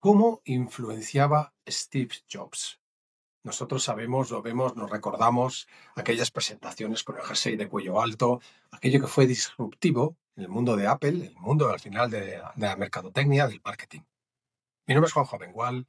¿Cómo influenciaba Steve Jobs? Nosotros sabemos, lo vemos, nos recordamos aquellas presentaciones con el jersey de cuello alto, aquello que fue disruptivo en el mundo de Apple, el mundo al final de la mercadotecnia, del marketing. Mi nombre es Juanjo Bengual,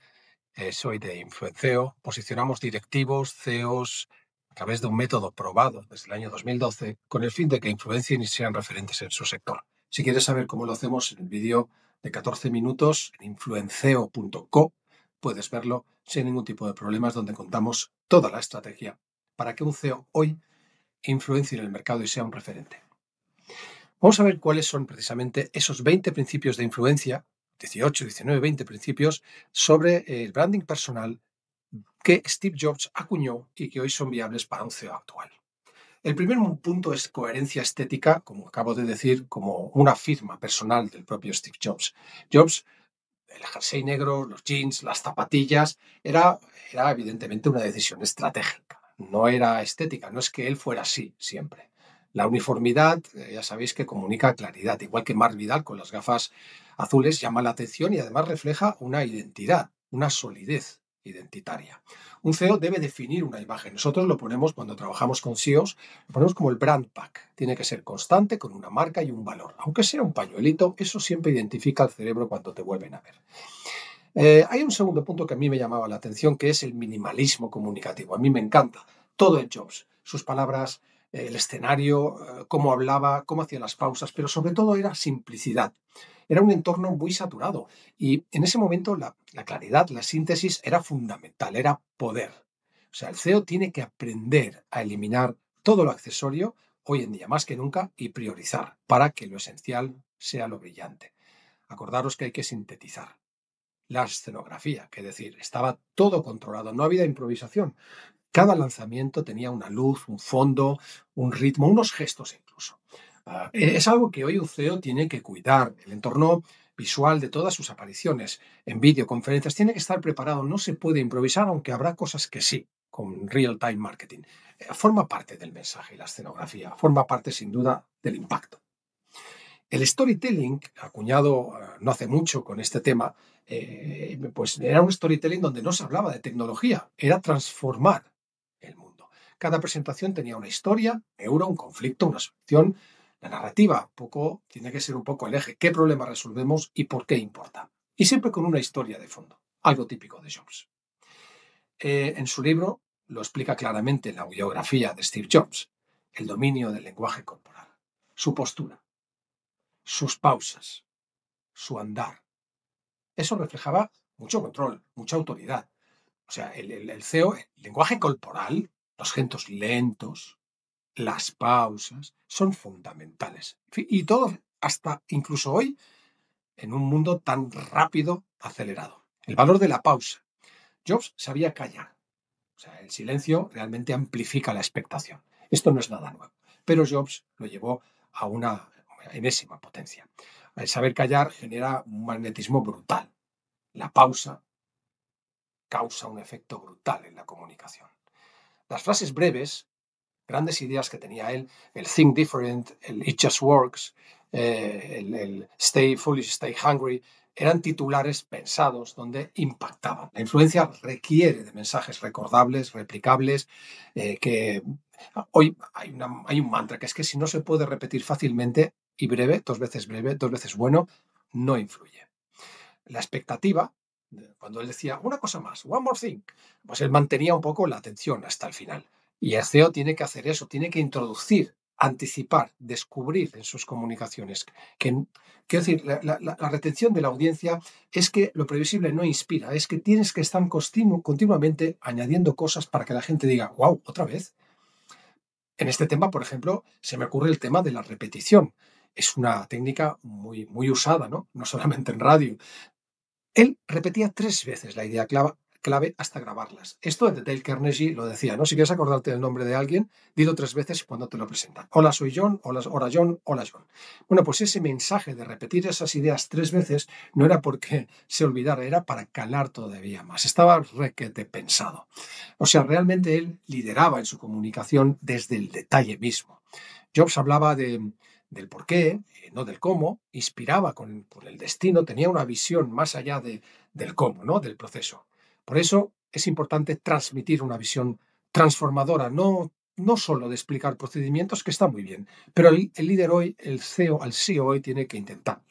soy de Influenceo, posicionamos directivos, CEOs, a través de un método probado desde el año 2012, con el fin de que influencien y sean referentes en su sector. Si quieres saber cómo lo hacemos en el vídeo de 14 minutos en influenceo.co, puedes verlo sin ningún tipo de problemas, donde contamos toda la estrategia para que un CEO hoy influencie en el mercado y sea un referente. Vamos a ver cuáles son precisamente esos 20 principios de influencia, 18, 19, 20 principios sobre el branding personal que Steve Jobs acuñó y que hoy son viables para un CEO actual. El primer punto es coherencia estética, como acabo de decir, como una firma personal del propio Steve Jobs. Jobs, el jersey negro, los jeans, las zapatillas, era evidentemente una decisión estratégica. No era estética, no es que él fuera así siempre. La uniformidad, ya sabéis que comunica claridad, igual que Mark Vidal con las gafas azules llama la atención y además refleja una identidad, una solidez identitaria. Un CEO debe definir una imagen. Nosotros lo ponemos cuando trabajamos con CEOs, lo ponemos como el brand pack. Tiene que ser constante, con una marca y un valor. Aunque sea un pañuelito, eso siempre identifica al cerebro cuando te vuelven a ver. Hay un segundo punto que a mí me llamaba la atención, que es el minimalismo comunicativo. A mí me encanta todo el Jobs, sus palabras, el escenario, cómo hablaba, cómo hacía las pausas, pero sobre todo era simplicidad. Era un entorno muy saturado y en ese momento la claridad, la síntesis era fundamental, era poder. O sea, el CEO tiene que aprender a eliminar todo lo accesorio hoy en día, más que nunca, y priorizar para que lo esencial sea lo brillante. Acordaros que hay que sintetizar la escenografía, que decir, estaba todo controlado, no había improvisación. Cada lanzamiento tenía una luz, un fondo, un ritmo, unos gestos incluso. Es algo que hoy un CEO tiene que cuidar. El entorno visual de todas sus apariciones en videoconferencias tiene que estar preparado. No se puede improvisar, aunque habrá cosas que sí, con real-time marketing. Forma parte del mensaje, la escenografía, forma parte sin duda del impacto. El storytelling, acuñado no hace mucho con este tema, pues era un storytelling donde no se hablaba de tecnología, era transformar el mundo. Cada presentación tenía una historia, un conflicto, una solución. La narrativa tiene que ser un poco el eje. ¿Qué problema resolvemos y por qué importa? Y siempre con una historia de fondo, algo típico de Jobs. En su libro lo explica claramente en la biografía de Steve Jobs, el dominio del lenguaje corporal, su postura, sus pausas, su andar. Eso reflejaba mucho control, mucha autoridad. O sea, el CEO, el lenguaje corporal, los gestos lentos, las pausas, son fundamentales. Y todo, hasta incluso hoy, en un mundo tan rápido, acelerado. El valor de la pausa. Jobs sabía callar. O sea, el silencio realmente amplifica la expectación. Esto no es nada nuevo. Pero Jobs lo llevó a una enésima potencia. El saber callar genera un magnetismo brutal. La pausa causa un efecto brutal en la comunicación. Las frases breves, grandes ideas que tenía él, el think different, el it just works, el stay foolish, stay hungry, eran titulares pensados donde impactaban. La influencia requiere de mensajes recordables, replicables, que hoy hay un mantra que es que si no se puede repetir fácilmente y breve, dos veces bueno, no influye. La expectativa, cuando él decía una cosa más, one more thing, pues él mantenía un poco la atención hasta el final. Y el CEO tiene que hacer eso, tiene que introducir, anticipar, descubrir en sus comunicaciones. Quiero decir, la retención de la audiencia es que lo previsible no inspira, es que tienes que estar continuamente añadiendo cosas para que la gente diga, wow, otra vez. En este tema, por ejemplo, se me ocurre el tema de la repetición. Es una técnica muy, muy usada, ¿no? No solamente en radio. Él repetía 3 veces la idea clave hasta grabarlas. Esto de Dale Carnegie lo decía, ¿no? Si quieres acordarte del nombre de alguien, dilo 3 veces cuando te lo presentan. Hola, soy John, hola John, hola John. Bueno, pues ese mensaje de repetir esas ideas 3 veces no era porque se olvidara, era para calar todavía más. Estaba requete pensado. O sea, realmente él lideraba en su comunicación desde el detalle mismo. Jobs hablaba del por qué, no del cómo, inspiraba con el destino, tenía una visión más allá del cómo, ¿no? Del proceso. Por eso es importante transmitir una visión transformadora, no solo de explicar procedimientos, que está muy bien, pero el líder hoy, el CEO, al CEO hoy tiene que intentarlo.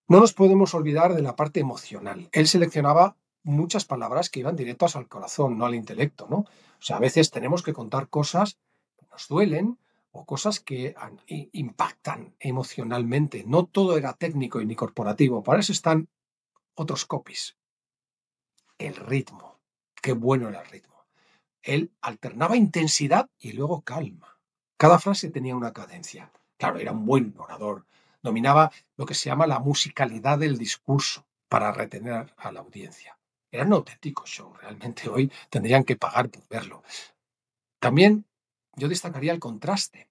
No nos podemos olvidar de la parte emocional. Él seleccionaba muchas palabras que iban directas al corazón, no al intelecto, ¿no? O sea, a veces tenemos que contar cosas que nos duelen o cosas que impactan emocionalmente. No todo era técnico y ni corporativo. Para eso están otros copies. El ritmo. Qué bueno era el ritmo. Él alternaba intensidad y luego calma. Cada frase tenía una cadencia. Claro, era un buen orador. Dominaba lo que se llama la musicalidad del discurso para retener a la audiencia. Era un auténtico show. Realmente hoy tendrían que pagar por verlo. También yo destacaría el contraste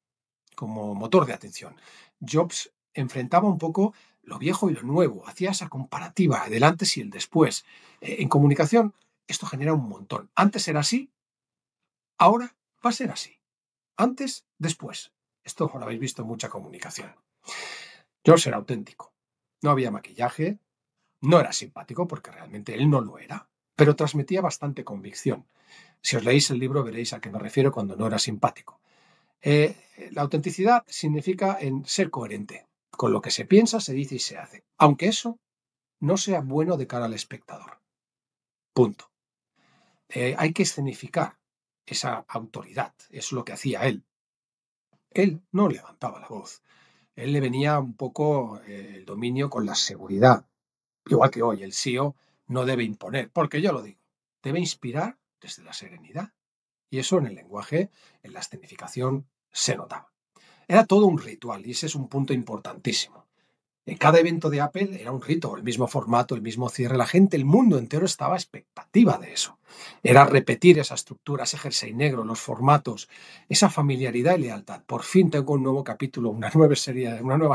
como motor de atención. Jobs enfrentaba un poco lo viejo y lo nuevo, hacía esa comparativa, el antes y el después. En comunicación esto genera un montón. Antes era así, ahora va a ser así. Antes, después. Esto lo habéis visto en mucha comunicación. George era auténtico. No había maquillaje, no era simpático porque realmente él no lo era, pero transmitía bastante convicción. Si os leéis el libro veréis a qué me refiero cuando no era simpático. La autenticidad significa en ser coherente con lo que se piensa, se dice y se hace, aunque eso no sea bueno de cara al espectador. Punto. Hay que escenificar esa autoridad, es lo que hacía él. Él no levantaba la voz. Él le venía un poco el dominio con la seguridad. Igual que hoy, el CEO no debe imponer, porque yo lo digo, debe inspirar desde la serenidad. Y eso en el lenguaje, en la escenificación, se notaba. Era todo un ritual y ese es un punto importantísimo. En cada evento de Apple era un rito, el mismo formato, el mismo cierre. La gente, el mundo entero estaba a expectativa de eso. Era repetir esa estructura, ese jersey negro, los formatos, esa familiaridad y lealtad. Por fin tengo un nuevo capítulo, una nueva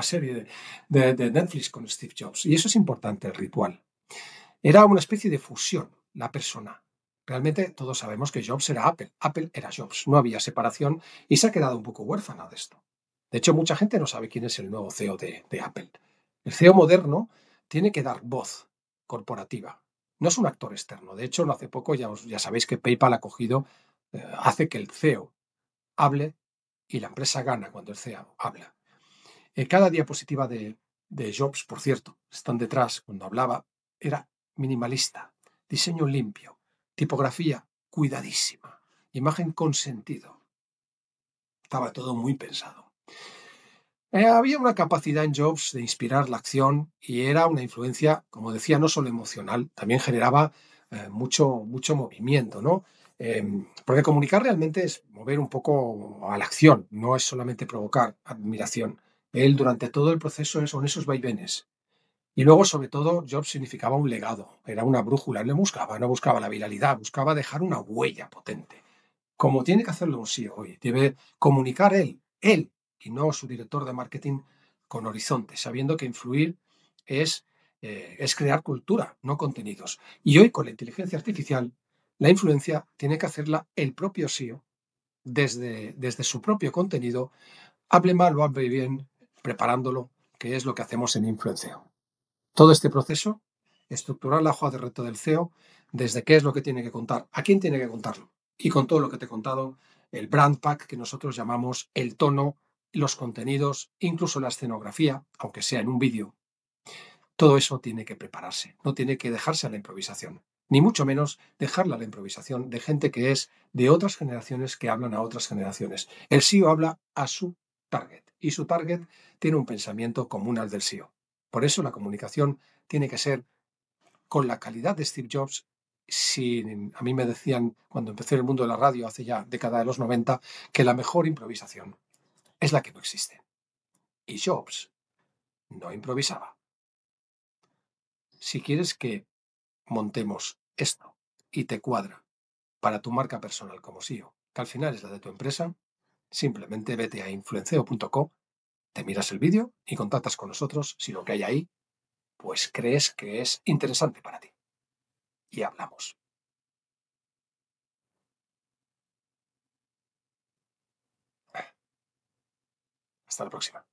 serie de Netflix con Steve Jobs. Y eso es importante, el ritual. Era una especie de fusión, la persona. Realmente todos sabemos que Jobs era Apple, Apple era Jobs, no había separación y se ha quedado un poco huérfana de esto. De hecho, mucha gente no sabe quién es el nuevo CEO de Apple. El CEO moderno tiene que dar voz corporativa. No es un actor externo. De hecho, no hace poco ya sabéis que PayPal ha cogido, hace que el CEO hable y la empresa gana cuando el CEO habla. Cada diapositiva de Jobs, por cierto, están detrás, cuando hablaba, era minimalista, diseño limpio, tipografía cuidadísima, imagen con sentido. Estaba todo muy pensado. Había una capacidad en Jobs de inspirar la acción y era una influencia, como decía, no solo emocional, también generaba mucho movimiento, ¿no? Porque comunicar realmente es mover un poco a la acción, no es solamente provocar admiración. Él durante todo el proceso son esos vaivenes. Y luego, sobre todo, Jobs significaba un legado, era una brújula, él no buscaba la viralidad, buscaba dejar una huella potente como tiene que hacerlo un CEO hoy. Debe comunicar él, y no su director de marketing con horizonte, sabiendo que influir es, es crear cultura, no contenidos. Y hoy con la inteligencia artificial, la influencia tiene que hacerla el propio CEO desde su propio contenido, hable mal o hable bien, preparándolo, que es lo que hacemos en Influenceo. Todo este proceso, estructurar la hoja de reto del CEO, desde qué es lo que tiene que contar, a quién tiene que contarlo. Y con todo lo que te he contado, el brand pack que nosotros llamamos el tono, los contenidos, incluso la escenografía, aunque sea en un vídeo, todo eso tiene que prepararse, no tiene que dejarse a la improvisación, ni mucho menos dejarla a la improvisación de gente que es de otras generaciones que hablan a otras generaciones. El CEO habla a su target y su target tiene un pensamiento común al del CEO. Por eso la comunicación tiene que ser con la calidad de Steve Jobs. Si a mí me decían cuando empecé en el mundo de la radio hace ya década de los 90 que la mejor improvisación es la que no existe. Y Jobs no improvisaba. Si quieres que montemos esto y te cuadra para tu marca personal como CEO, que al final es la de tu empresa, simplemente vete a influenceo.co, te miras el vídeo y contactas con nosotros si lo que hay ahí pues crees que es interesante para ti. Y hablamos. Hasta la próxima.